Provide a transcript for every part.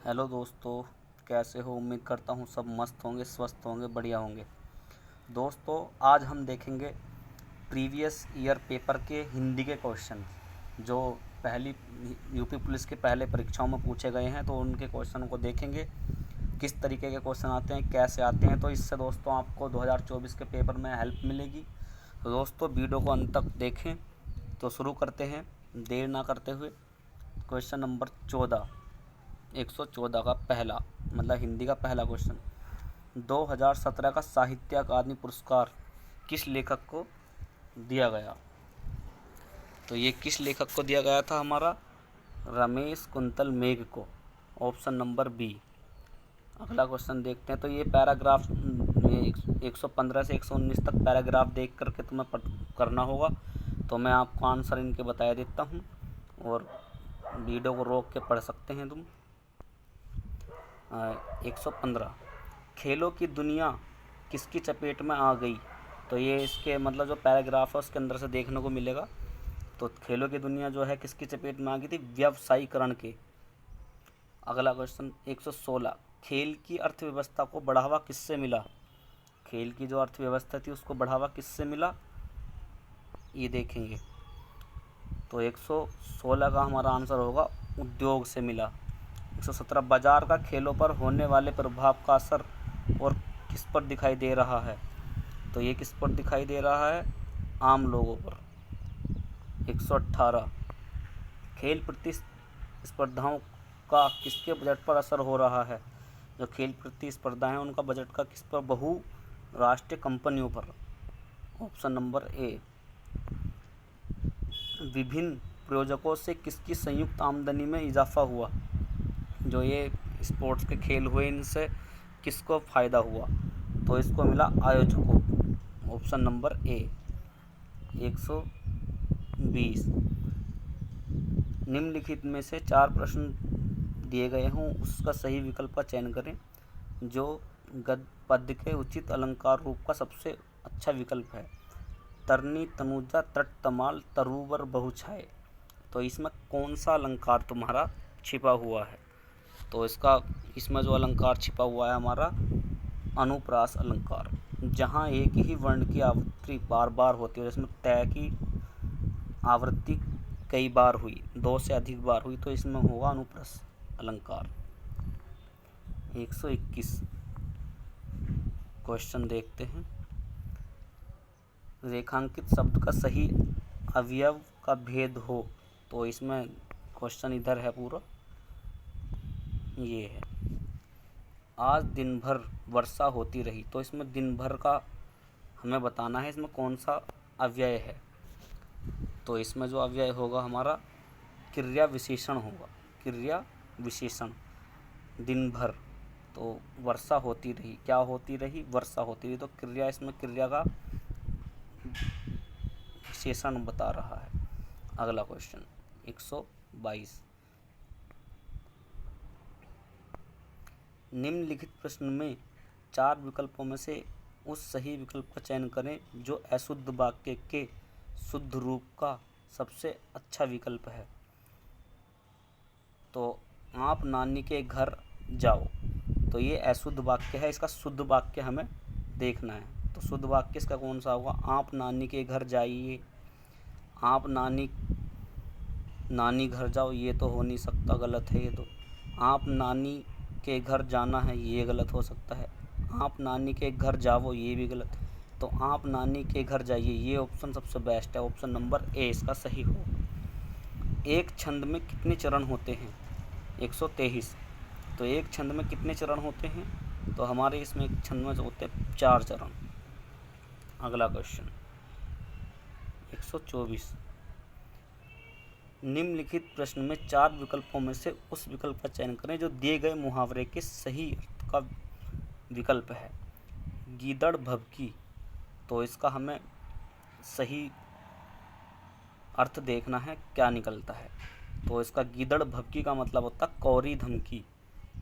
Hello दोस्तों, कैसे हो। उम्मीद करता हूँ सब मस्त होंगे, स्वस्थ होंगे, बढ़िया होंगे। दोस्तों, आज हम देखेंगे प्रीवियस ईयर पेपर के हिंदी के क्वेश्चन जो पहली यूपी पुलिस के पहले परीक्षाओं में पूछे गए हैं। तो उनके क्वेश्चन को देखेंगे, किस तरीके के क्वेश्चन आते हैं, कैसे आते हैं। तो इससे दोस्तों आपको 2024 के पेपर में हेल्प मिलेगी। तो दोस्तों वीडियो को अंत तक देखें। तो शुरू करते हैं देर ना करते हुए। क्वेश्चन नंबर 14, 114 का पहला, मतलब हिंदी का पहला क्वेश्चन। 2017 का साहित्य अकादमी पुरस्कार किस लेखक को दिया गया। तो ये किस लेखक को दिया गया था हमारा, रमेश कुंतल मेघ को, ऑप्शन नंबर बी। अगला क्वेश्चन देखते हैं। तो ये पैराग्राफ 115 से 119 तक पैराग्राफ देख करके तुम्हें करना होगा। तो मैं आपको आंसर इनके बता देता हूँ और वीडियो को रोक के पढ़ सकते हैं तुम। 115, खेलों की दुनिया किसकी चपेट में आ गई। तो ये इसके मतलब जो पैराग्राफ है उसके अंदर से देखने को मिलेगा। तो खेलों की दुनिया जो है किसकी चपेट में आ गई थी, व्यवसायीकरण के। अगला क्वेश्चन 116, खेल की अर्थव्यवस्था को बढ़ावा किससे मिला। खेल की जो अर्थव्यवस्था थी उसको बढ़ावा किससे मिला, ये देखेंगे। तो 116 का हमारा आंसर होगा उद्योग से मिला। 117, बाजार का खेलों पर होने वाले प्रभाव का असर और किस पर दिखाई दे रहा है। तो ये किस पर दिखाई दे रहा है, आम लोगों पर। 118, खेल प्रतिस्पर्धाओं का किसके बजट पर असर हो रहा है। जो खेल प्रतिस्पर्धा हैं उनका बजट का किस पर, बहुराष्ट्रीय कंपनियों पर, ऑप्शन नंबर ए। विभिन्न प्रायोजकों से किसकी संयुक्त आमदनी में इजाफा हुआ। जो ये स्पोर्ट्स के खेल हुए इनसे किसको फ़ायदा हुआ। तो इसको मिला आयोजकों, ऑप्शन नंबर ए। 120, निम्नलिखित में से 4 प्रश्न दिए गए हों, उसका सही विकल्प का चयन करें। जो गद्य पद्य के उचित अलंकार रूप का सबसे अच्छा विकल्प है। तरनी तनुजा तट तमाल तरुवर बहुछाए। तो इसमें कौन सा अलंकार तुम्हारा छिपा हुआ है। तो इसमें जो अलंकार छिपा हुआ है हमारा, अनुप्रास अलंकार। जहाँ एक ही वर्ण की आवृत्ति बार बार होती है, जिसमें तय की आवृत्ति कई बार हुई, 2 से अधिक बार हुई, तो इसमें होगा अनुप्रास अलंकार। 121 क्वेश्चन देखते हैं। रेखांकित शब्द का सही अवयव का भेद हो। तो इसमें क्वेश्चन इधर है पूरा, ये है। आज दिन भर वर्षा होती रही। तो इसमें दिन भर का हमें बताना है, इसमें कौन सा अव्यय है। तो इसमें जो अव्यय होगा हमारा क्रिया विशेषण होगा। क्रिया विशेषण, दिन भर। तो वर्षा होती रही, क्या होती रही, वर्षा होती रही। तो क्रिया, इसमें क्रिया का विशेषण बता रहा है। अगला क्वेश्चन 122, निम्नलिखित प्रश्न में 4 विकल्पों में से उस सही विकल्प का चयन करें जो अशुद्ध वाक्य के शुद्ध रूप का सबसे अच्छा विकल्प है। तो आप नानी के घर जाओ। तो ये अशुद्ध वाक्य है, इसका शुद्ध वाक्य हमें देखना है। तो शुद्ध वाक्य इसका कौन सा होगा, आप नानी के घर जाइए। आप नानी घर जाओ, ये तो हो नहीं सकता, गलत है ये तो। आप नानी के घर जाना है, ये गलत हो सकता है। आप नानी के घर जाओ, ये भी गलत। तो आप नानी के घर जाइए, ये ऑप्शन सबसे बेस्ट है, ऑप्शन नंबर ए इसका सही हो। एक छंद में कितने चरण होते हैं, 123। तो एक छंद में कितने चरण होते हैं, तो हमारे इसमें एक छंद में होते हैं 4 चरण। अगला क्वेश्चन 124, निम्नलिखित प्रश्न में 4 विकल्पों में से उस विकल्प का चयन करें जो दिए गए मुहावरे के सही अर्थ का विकल्प है। गीदड़ भभकी। तो इसका हमें सही अर्थ देखना है, क्या निकलता है। तो इसका गीदड़ भभकी का मतलब होता है कौरी धमकी।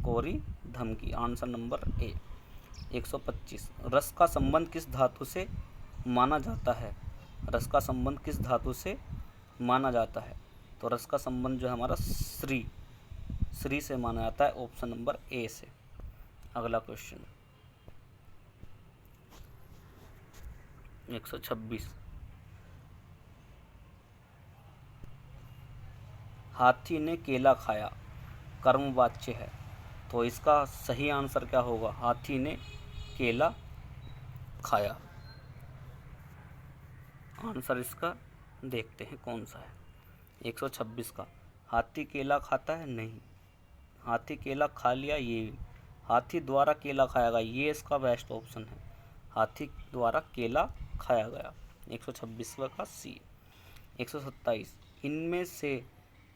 कौरी धमकी, आंसर नंबर ए। 125, रस का संबंध किस धातु से माना जाता है। रस का संबंध किस धातु से माना जाता है। तो रस का संबंध जो है हमारा श्री से माना जाता है, ऑप्शन नंबर ए से। अगला क्वेश्चन 126। हाथी ने केला खाया कर्मवाच्य है, तो इसका सही आंसर क्या होगा? हाथी ने केला खाया। आंसर इसका देखते हैं कौन सा है। 126 का, हाथी केला खाता है? नहीं, हाथी केला खा लिया, ये हाथी द्वारा केला खाया गया, ये इसका बेस्ट ऑप्शन है। हाथी द्वारा केला खाया गया। 126 का सी। 127, इनमें से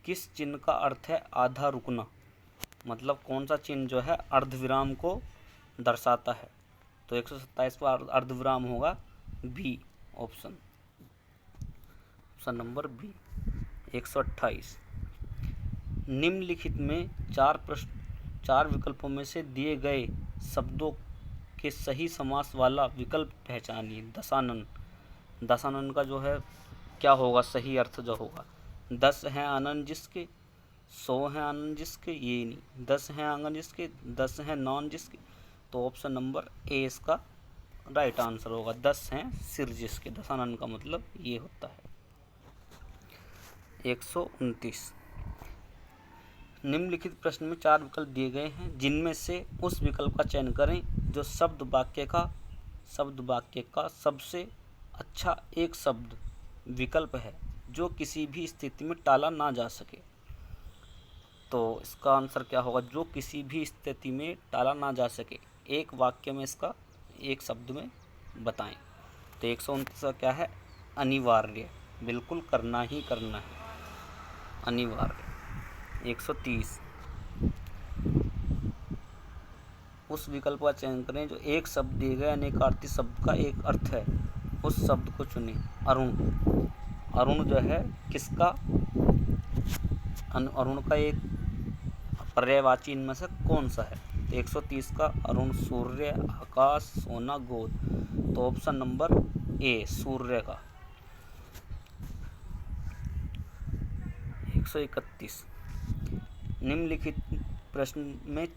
किस चिन्ह का अर्थ है आधा रुकना? मतलब कौन सा चिन्ह जो है अर्धविराम को दर्शाता है? तो 127 का अर्धविराम होगा B option, option number B. 128, निम्नलिखित में चार विकल्पों में से दिए गए शब्दों के सही समास वाला विकल्प पहचानिए। दशानन, दशानन का जो है क्या होगा सही अर्थ जो होगा? 10 हैं आनंद जिसके, 100 हैं आनंद जिसके, ये नहीं, 10 हैं आंगन जिसके, 10 हैं नॉन जिसके, तो ऑप्शन नंबर ए इसका राइट आंसर होगा। 10 हैं सिर जिसके, दशानन का मतलब ये होता है। 129, निम्नलिखित प्रश्न में 4 विकल्प दिए गए हैं, जिनमें से उस विकल्प का चयन करें जो शब्द वाक्य का सबसे अच्छा एक शब्द विकल्प है जो किसी भी स्थिति में टाला ना जा सके। तो इसका आंसर क्या होगा? जो किसी भी स्थिति में टाला ना जा सके, एक वाक्य में इसका एक शब्द में बताएं। तो 129 का क्या है? अनिवार्य, बिल्कुल करना ही करना है, अनिवार्य। 130, उस विकल्प का चयन करें जो एक शब्द दिए गए अनेकार्थी शब्द का एक अर्थ है, उस शब्द को चुनें। अरुण, अरुण जो है किसका? अरुण का एक पर्यायवाची इनमें से कौन सा है? तो 130 का अरुण सूर्य, आकाश, सोना, गोद, तो ऑप्शन नंबर ए सूर्य का। 131, निम्नलिखित प्रश्न में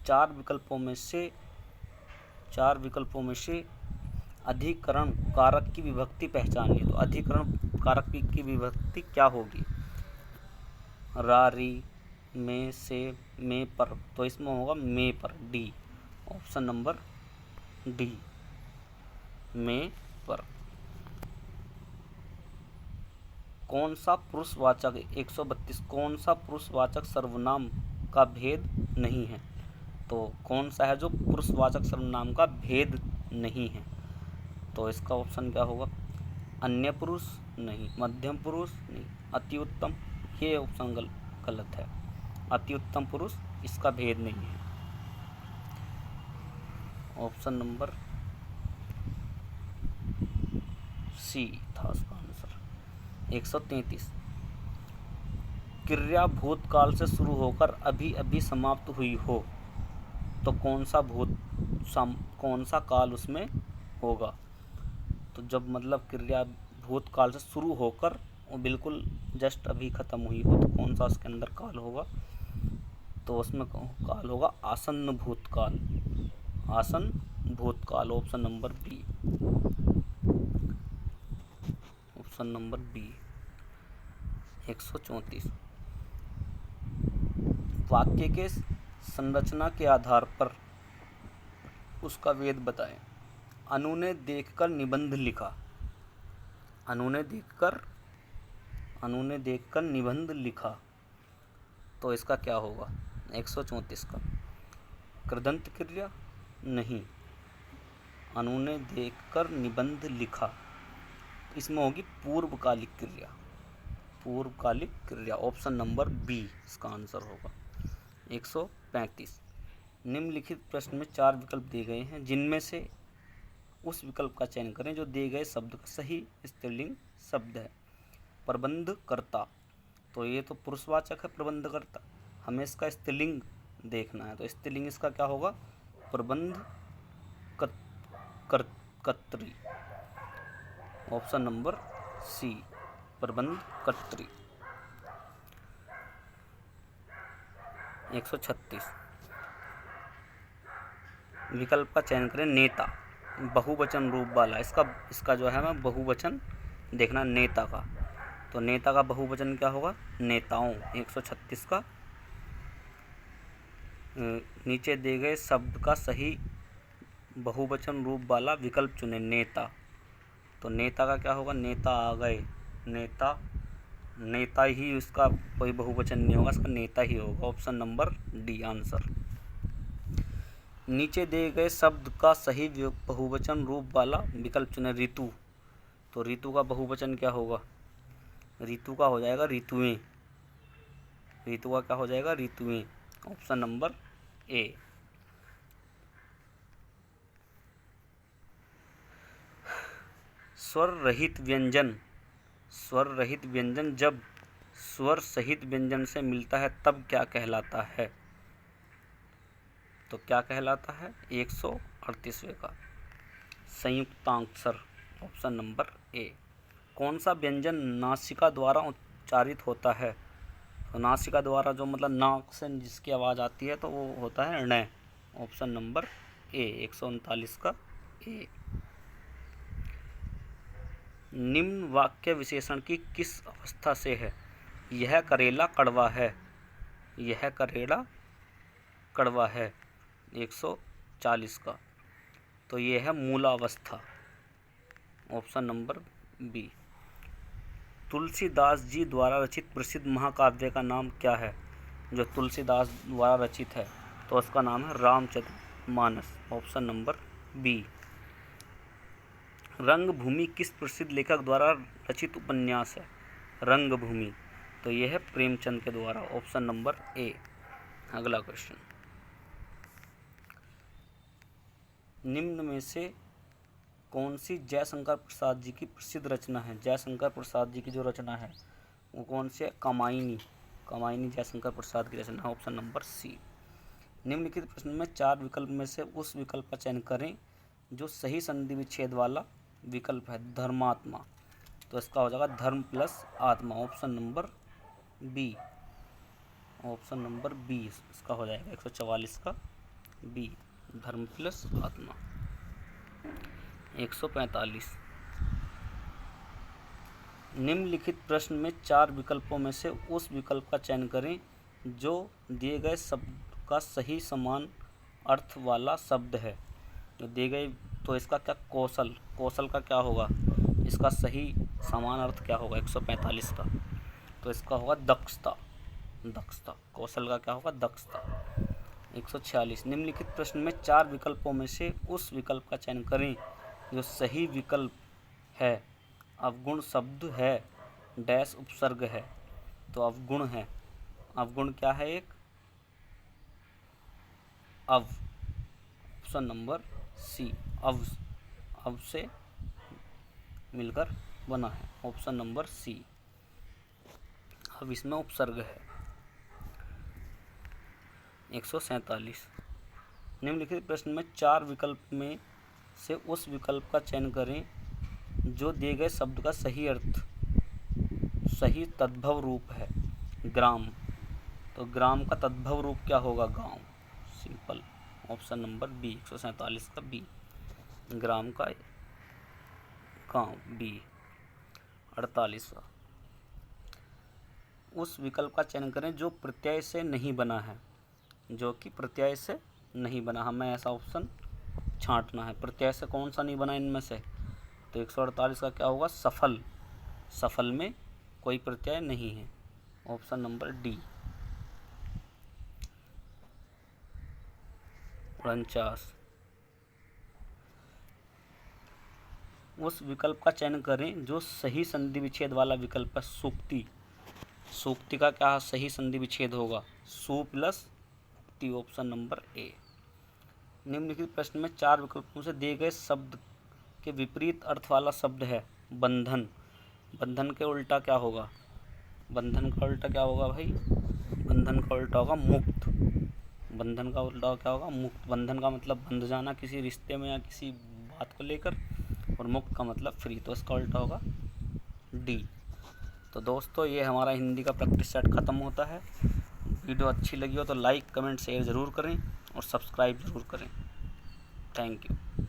चार विकल्पों में से अधिकरण कारक की विभक्ति पहचानिए। तो अधिकरण कारक की विभक्ति क्या होगी? रा, री, में, से, में, पर, तो इसमें होगा में पर, डी, ऑप्शन नंबर डी, में पर। कौन सा पुरुषवाचक 132, कौन सा पुरुषवाचक सर्वनाम का भेद नहीं है? तो कौन सा है जो पुरुषवाचक सर्वनाम का भेद नहीं है? तो इसका ऑप्शन क्या होगा? अन्य पुरुष नहीं, मध्यम पुरुष नहीं, अति उत्तम, ये ऑप्शन गलत है। अति उत्तम पुरुष इसका भेद नहीं है, ऑप्शन नंबर सी था उसका आंसर। 133, क्रिया भूतकाल से शुरू होकर अभी अभी समाप्त हुई हो, तो कौन सा काल उसमें होगा? तो जब मतलब क्रिया भूतकाल से शुरू होकर वो बिल्कुल जस्ट अभी ख़त्म हुई हो, तो कौन सा उसके अंदर काल होगा? तो उसमें काल होगा आसन्न भूतकाल, आसन्न भूतकाल, option number B, option number B. 134, वाक्य के संरचना के आधार पर उसका वेद बताएं। अनु ने देखकर निबंध लिखा, अनु ने देखकर निबंध लिखा, तो इसका क्या होगा? 134 का कृदंत क्रिया नहीं, अनु ने देखकर निबंध लिखा, इसमें होगी पूर्वकालिक क्रिया, पूर्वकालिक क्रिया, ऑप्शन नंबर बी इसका आंसर होगा। 135, निम्नलिखित प्रश्न में 4 विकल्प दिए गए हैं, जिनमें से उस विकल्प का चयन करें जो दिए गए शब्द का सही स्त्रीलिंग शब्द है। प्रबंधकर्ता, तो ये तो पुरुषवाचक है प्रबंधकर्ता, हमें इसका स्त्रीलिंग देखना है, तो स्त्रीलिंग इसका क्या होगा? प्रबंधकर्त्री, ऑप्शन नंबर सी, प्रबंधकर्त्री। 136। विकल्प का चयन करें। नेता, बहुवचन रूप वाला। इसका जो है मैं बहुवचन देखना नेता का। तो नेता का बहुवचन क्या होगा? नेताओं। 136 का नीचे दिए गए शब्द का सही बहुवचन रूप वाला विकल्प चुने। नेता, तो नेता का क्या होगा? नेता आ गए। नेता, नेता ही उसका कोई बहुवचन नहीं होगा, इसका नेता ही होगा। Option number D answer. नीचे दिए गए शब्द का सही बहुवचन रूप वाला विकल्प चुने। ऋतु, तो ऋतु का बहुवचन क्या होगा? ऋतु का हो जाएगा ऋतुएं। ऋतु का क्या हो जाएगा? ऋतुएं। Option number A. स्वर रहित व्यंजन, स्वर रहित व्यंजन जब स्वर सहित व्यंजन से मिलता है तब क्या कहलाता है? तो क्या कहलाता है? 138वें का संयुक्ताक्षर। Option number A. कौन सा व्यंजन नासिका द्वारा उच्चारित होता है? तो नासिका द्वारा जो मतलब नाक से जिसकी आवाज़ आती है तो वो होता है ण। ऑप्शन नंबर ए 139 का ए। निम्न वाक्य विशेषण की किस अवस्था से है? यह करेला कड़वा है। यह करेला कड़वा है 140 का। तो यह है मूलावस्था। Option number B. Tulsidas ji द्वारा रचित प्रसिद्ध महाकाव्य का नाम क्या है? जो तुलसीदास द्वारा रचित है तो उसका नाम है रामचरितमानस। Option number B. रंगभूमि किस प्रसिद्ध लेखक द्वारा रचित उपन्यास है? रंगभूमि, तो यह है प्रेमचंद के द्वारा। ऑप्शन नंबर ए। अगला क्वेश्चन, निम्न में से कौन सी जयशंकर प्रसाद जी की प्रसिद्ध रचना है? जयशंकर प्रसाद जी की जो रचना है वो कौन सी है? कामायनी। कामायनी जयशंकर प्रसाद की रचना। ऑप्शन नंबर सी। निम्नलिखित प्रश्न में 4 विकल्प में से उस विकल्प का चयन करें जो सही संधि विच्छेद वाला विकल्प है। धर्मात्मा, तो इसका हो जाएगा धर्म प्लस आत्मा। Option number B. Option number B इसका हो जाएगा 144 का बी, धर्म प्लस आत्मा। 145। निम्नलिखित प्रश्न में 4 विकल्पों में से उस विकल्प का चयन करें जो दिए गए शब्द का सही समान अर्थ वाला शब्द है। जो दिए गए, तो इसका क्या? कौशल। कौशल का क्या होगा? इसका सही समान अर्थ क्या होगा? 145 का, तो इसका होगा दक्षता। दक्षता, कौशल का क्या होगा? दक्षता। 146। निम्नलिखित प्रश्न में 4 विकल्पों में से उस विकल्प का चयन करें जो सही विकल्प है। अवगुण शब्द है डैश उपसर्ग है, तो अवगुण है। अवगुण क्या है? एक अव। ऑप्शन नंबर सी, अव। अव से मिलकर बना है। Option number C. अब इसमें उपसर्ग है। 147। निम्नलिखित प्रश्न में 4 विकल्प में से उस विकल्प का चयन करें जो दिए गए शब्द का सही अर्थ, सही तद्भव रूप है। ग्राम, तो ग्राम का तद्भव रूप क्या होगा? गांव। सिंपल। ऑप्शन नंबर बी 147 का बी, ग्राम का गांव बी। 48वां, उस विकल्प का चयन करें जो प्रत्यय से नहीं बना है। जो कि प्रत्यय से नहीं बना, हमें ऐसा ऑप्शन छांटना है। प्रत्यय से कौन सा नहीं बना इनमें से? तो 148 का क्या होगा? सफल। सफल में कोई प्रत्यय नहीं है। Option number D. 49, उस विकल्प का चयन करें जो सही संधि विच्छेद वाला विकल्प है। सूक्ति। सूक्ति का क्या सही संधि विच्छेद होगा? सु प्लस टी। ऑप्शन नंबर ए। निम्नलिखित प्रश्न में 4 विकल्पों से दिए गए शब्द के विपरीत अर्थ वाला शब्द है। बंधन। बंधन के उल्टा क्या होगा? बंधन का उल्टा क्या होगा भाई? बंधन का उल्टा होगा मुक्त। बंधन का उल्टा क्या होगा? मुक्त। बंधन का मतलब बंध जाना किसी रिश्ते में या किसी बात को लेकर, और मुक्त का मतलब फ्री, तो इसका उल्टा होगा डी। तो दोस्तों ये हमारा हिंदी का प्रैक्टिस सेट ख़त्म होता है। वीडियो अच्छी लगी हो तो लाइक कमेंट शेयर ज़रूर करें और सब्सक्राइब ज़रूर करें। Thank you.